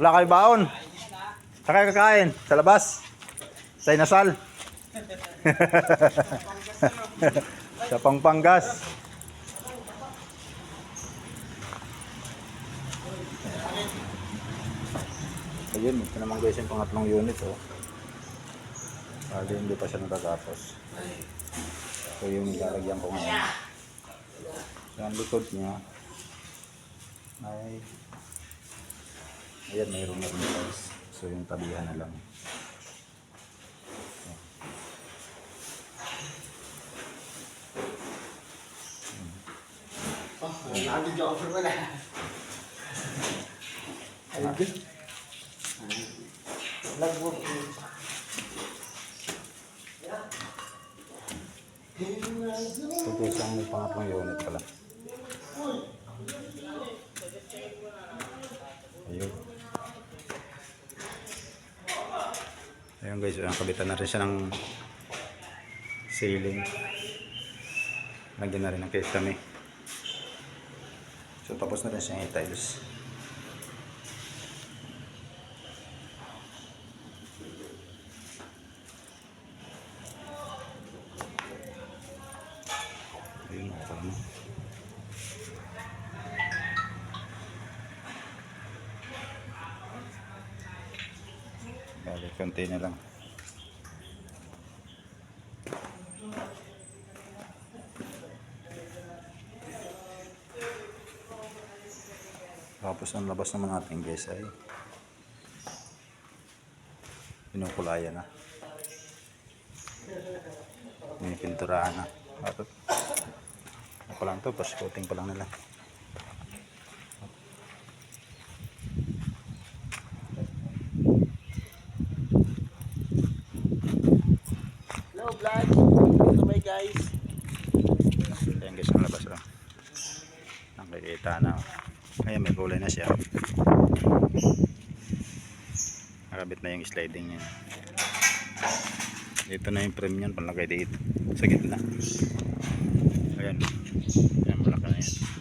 Wala kayo baon. Saan kayo kakain? Sa labas? Sa inasal? Sa Pangpangas. Ayun, ito naman guys yung pangatlong unit oh. Bali hindi pa siya natatapos. So yung nilalagyan ko ngayon. Yung likod niya ay ayan, mayroon na rin guys. So yung tabihan na lang. Lagi job mo na. Lagbo. Ito guys ang may pangatlong unit pala. Ayun. Ayun guys, kabitan na rin siya ng ceiling. Lagyan na rin ng kesame. So tapos na rin siya yung tiles. Ayun, okay na. Bali, konti na lang. Tapos ang labas naman natin guys ay pinukulayan na. May pinturahan na. At ako lang to, pas coating pa lang nila. Hello vlog. Ito may guys. Ayan guys ang labas lang. Nakikita na. Ayan, may kulay na siya. Nakabit na yung sliding niya. Dito na yung frame niyan, panlagay dito sa gitna. Ayan. Ayan, malaki na yan.